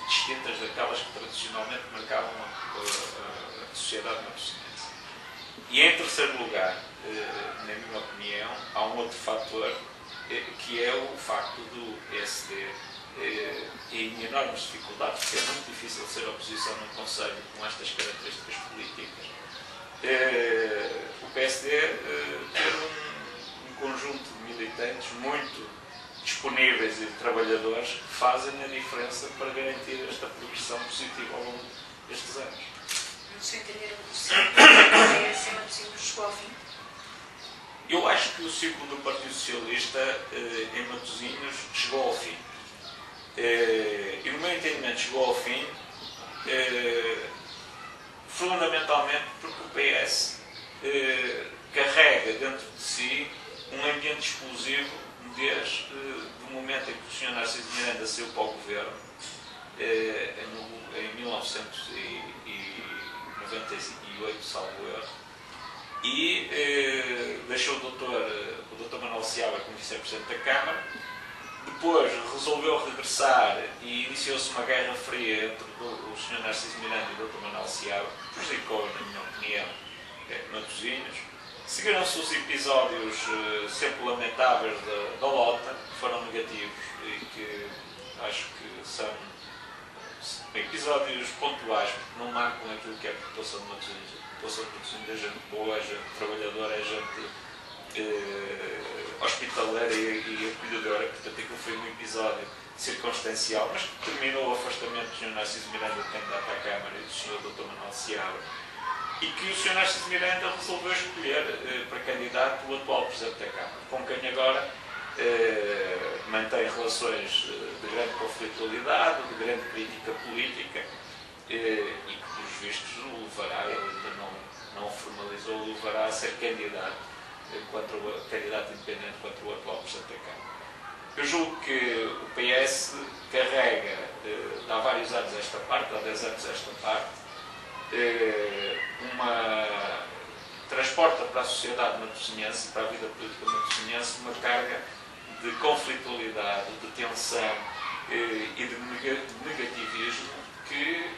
distintas daquelas que tradicionalmente marcavam a sociedade matosinhense. E em terceiro lugar, na minha opinião, há um outro fator que é o facto do PSD em enormes dificuldades, porque é muito difícil ser oposição num conselho com estas características políticas. O PSD ter um conjunto de militantes muito disponíveis e de trabalhadores que fazem a diferença para garantir esta progressão positiva ao longo destes anos. No seu entender, o ciclo do PS em Matosinhos chegou ao fim? Eu acho que o ciclo do Partido Socialista em Matosinhos chegou ao fim. E no meu entendimento chegou ao fim fundamentalmente porque o PS carrega dentro de si um ambiente explosivo desde o momento em que o Sr. Narciso Miranda saiu para o governo em 1998, salvo erro, e deixou o Dr. Manuel Seabra como vice-presidente da Câmara. Depois resolveu regressar e iniciou-se uma guerra fria entre o Sr. Narciso Miranda e o Dr. Manuel Seabra, que prejudicou, na minha opinião, Matosinhos. Seguiram-se os episódios sempre lamentáveis da Lota, que foram negativos e que acho que são episódios pontuais, porque não marcam aquilo que é a população de Matosinhos. A população de Matosinhos é gente boa, é gente trabalhadora, é gente hospitaleira e acolhedora. Portanto, aquilo foi um episódio circunstancial, mas que terminou o afastamento do Sr. Narciso Miranda, candidato à Câmara, e do Sr. Dr. Manuel Seabra, e que o Sr. Narciso Miranda resolveu escolher para candidato o atual Presidente da Câmara, com quem agora mantém relações de grande conflitualidade, de grande crítica política, e que, pelos vistos, o levará, ele ainda não o formalizou, o levará a ser candidato candidato independente contra o atual Presidente da Câmara. Eu julgo que o PS carrega, há vários anos esta parte, há 10 anos esta parte, transporta para a sociedade matosinhense, para a vida política matosinhense, uma carga de conflitualidade, de tensão e de negativismo que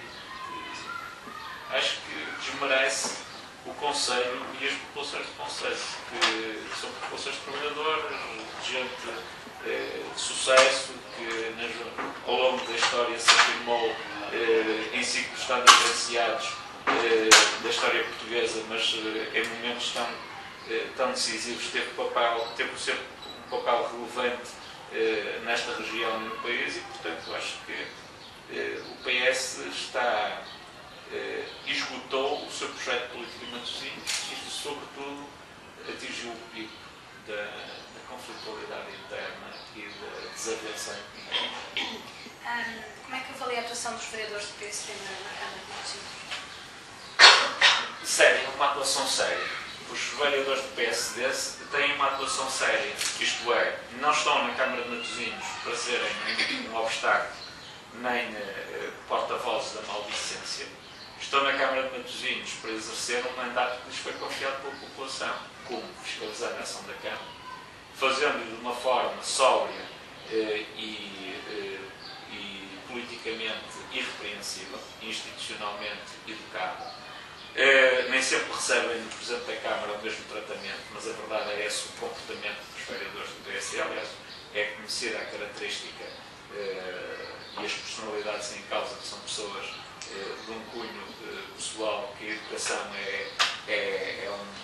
acho que desmerece o Conselho e as populações do Conselho, que são populações trabalhadoras, de gente de sucesso, que ao longo da história se afirmou em ciclos tão diferenciados da história portuguesa, mas em momentos tão decisivos teve um papel relevante nesta região e no país, e portanto acho que o PS esgotou o seu projeto político em Matosinhos e, sobretudo, atingiu o pico da conflitualidade interna e da desavenção interna. Como é que avalia a atuação dos vereadores do PSD na Câmara de Matosinhos? Séria, uma atuação séria. Os vereadores do PSD têm uma atuação séria, isto é, não estão na Câmara de Matosinhos para serem nem um obstáculo, nem porta-vozes da maldicência. Estão na Câmara de Matosinhos para exercer um mandato que lhes foi confiado pela população, como fiscalizar a ação da Câmara, fazendo de uma forma sóbria e politicamente irrepreensível, institucionalmente educada. Nem sempre recebem do Presidente da Câmara o mesmo tratamento, mas a verdade é esse o comportamento dos vereadores do PSD. Aliás, é conhecida a característica e as personalidades em causa, que são pessoas de um cunho pessoal, que a educação é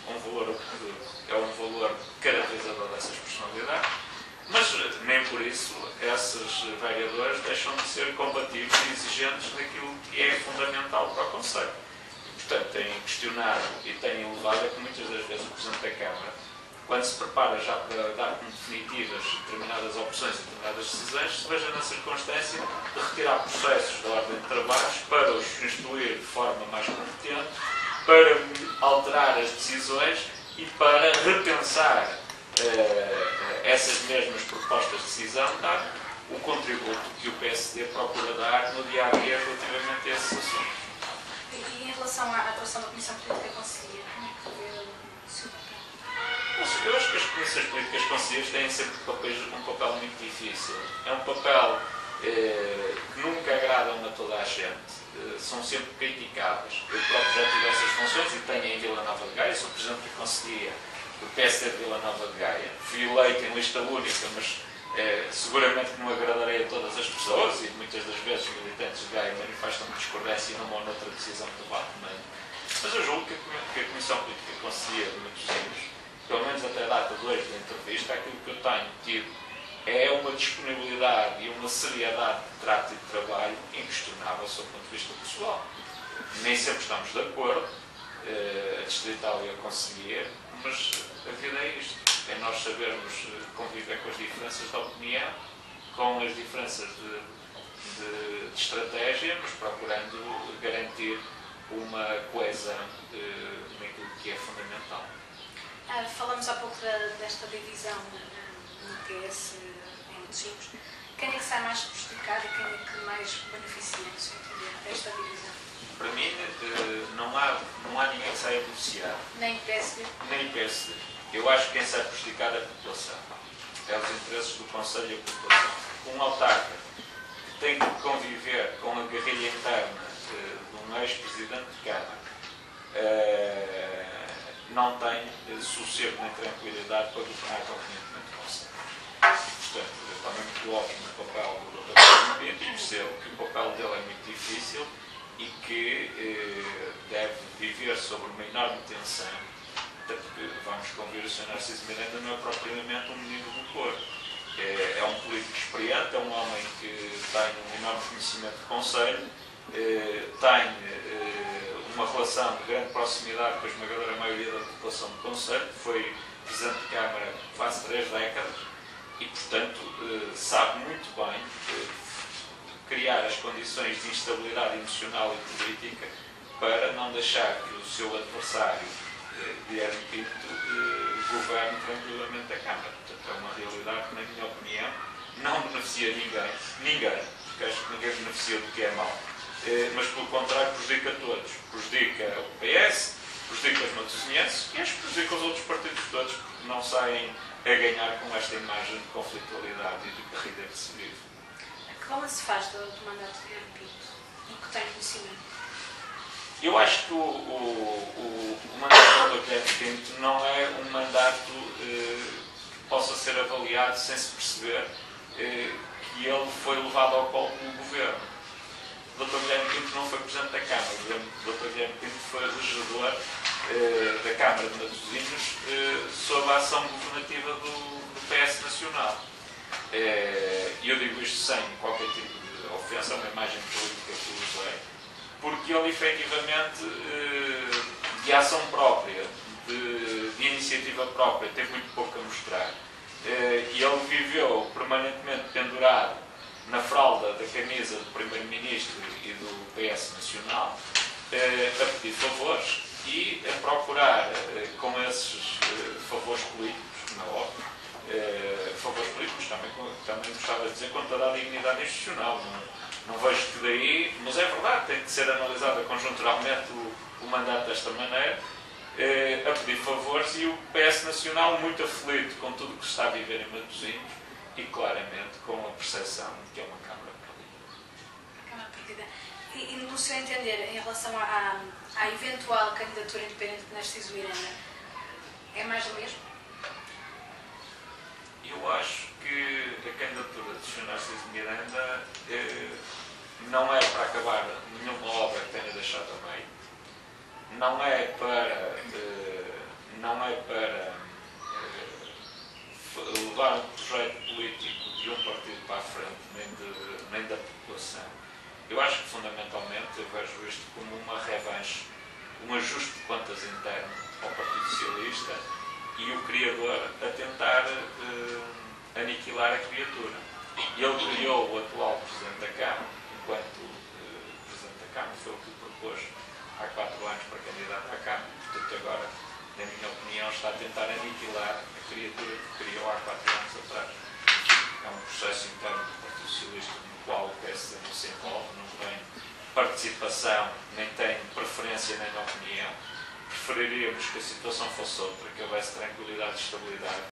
um valor caracterizador dessas personalidades, mas nem por isso esses vereadores deixam de ser combativos e exigentes naquilo que é fundamental para o Conselho. Portanto, têm questionado e têm levado a que muitas das vezes o Presidente da Câmara, quando se prepara já para dar como definitivas determinadas opções e determinadas decisões, se veja na circunstância de retirar processos da ordem de trabalhos para os instruir de forma mais competente, para alterar as decisões e para repensar essas mesmas propostas de decisão, dar o contributo que o PSD procura dar no dia-a-dia relativamente a esses assuntos. E em relação à atuação da Comissão Política Conselhia, como é que vê o seu papel? Eu acho que as comissões políticas conselheiras têm sempre um papel muito difícil. É um papel que nunca agradam a toda a gente, são sempre criticadas. Eu próprio já tive essas funções e tenho em Vila Nova de Gaia, sou Presidente da Conselhia do PSD de Vila Nova de Gaia. Fui eleito em lista única, mas seguramente que não agradarei a todas as pessoas e muitas das vezes os militantes de Gaia manifestam discordância e não vão noutra decisão de debate. Mas eu julgo que a Comissão Política Conselhia de Matosinhos, pelo menos até a data de hoje da entrevista, aquilo que eu tenho tido é uma disponibilidade e uma seriedade de trato e de trabalho inquestionável sob o ponto de vista pessoal. Nem sempre estamos de acordo, a Distrital e a Conselhia, mas a vida é isto. É nós sabermos conviver com as diferenças de opinião, com as diferenças de estratégia, mas procurando garantir uma coesão naquilo que é fundamental. Falamos há pouco desta divisão no PS em Matosinhos. Quem é que sai mais prejudicado e quem é que mais beneficia, no seu entender, desta divisão? Para mim, não há ninguém que saia beneficiado. Nem PSD? Nem PSD. Eu acho que quem sai prejudicado é a população. É os interesses do Conselho e a população. Um autarca que tem que conviver com a guerrilha interna de um ex-presidente de Câmara não tem sossego nem tranquilidade para governar convenientemente o Conselho. Portanto, eu também me coloco no papel do Dr. Pinto e percebo que o papel dele é muito difícil e que deve viver sobre uma enorme tensão, até porque, vamos convir, o Sr. Narciso Miranda não é propriamente um menino do Porto. É um político experiente, é um homem que tem um enorme conhecimento de Conselho, tem uma relação de grande proximidade com a esmagadora maioria da população do Conselho, foi Presidente de Câmara quase 3 décadas e, portanto, sabe muito bem criar as condições de instabilidade emocional e política para não deixar que o seu adversário, Guilherme Pinto, governe tranquilamente a Câmara. Portanto, é uma realidade que, na minha opinião, não beneficia ninguém, porque acho que ninguém beneficia do que é mau. Mas, pelo contrário, prejudica todos. Prejudica o PS, prejudica os matosinhenses e acho que prejudica os outros partidos todos, porque não saem a ganhar com esta imagem de conflitualidade e de corrida que se vive. Que balanço faz do mandato de Guilherme Pinto, do que tem conhecimento? Eu acho que o mandato do Guilherme Pinto não é um mandato que possa ser avaliado sem se perceber que ele foi levado ao colo pelo governo. O Dr. Guilherme Pinto não foi Presidente da Câmara, o Dr. Guilherme Pinto foi regedor da Câmara de Matosinhos sob a ação governativa do PS Nacional. E eu digo isto sem qualquer tipo de ofensa a uma imagem política que usei, porque ele efetivamente, de ação própria, de iniciativa própria, teve muito pouco a mostrar. E ele viveu permanentemente pendurado na fralda da camisa do Primeiro-Ministro e do PS Nacional, a pedir favores e a procurar, com esses favores políticos, não é óbvio, favores políticos também gostava de dizer, com toda a dignidade institucional. Não vejo que daí, mas é verdade, tem que ser analisada conjunturalmente o mandato desta maneira, a pedir favores, e o PS Nacional muito aflito com tudo o que se está a viver em Matosinhos e claramente com a percepção de que é uma Câmara perdida. Câmara perdida. E no seu entender, em relação à eventual candidatura independente de Narciso Miranda, é mais do mesmo? Eu acho que a candidatura de Sr. Narciso Miranda não é para acabar nenhuma obra que tenha deixado a meio, não é para levar um projeto político de um partido para a frente, nem da população. Eu acho que, fundamentalmente, eu vejo isto como uma revanche, um ajuste de contas interno ao Partido Socialista e o criador a tentar aniquilar a criatura. Ele criou o atual Presidente da Câmara, enquanto Presidente da Câmara, foi o que propôs há 4 anos para candidato à Câmara. Portanto, agora, na minha opinião, está a tentar aniquilar a criatura que criou há 4 anos atrás. É um processo interno do Partido Socialista no qual o PSD não se envolve, não tem participação, nem tem preferência nem opinião. Preferiríamos que a situação fosse outra, que houvesse tranquilidade e estabilidade.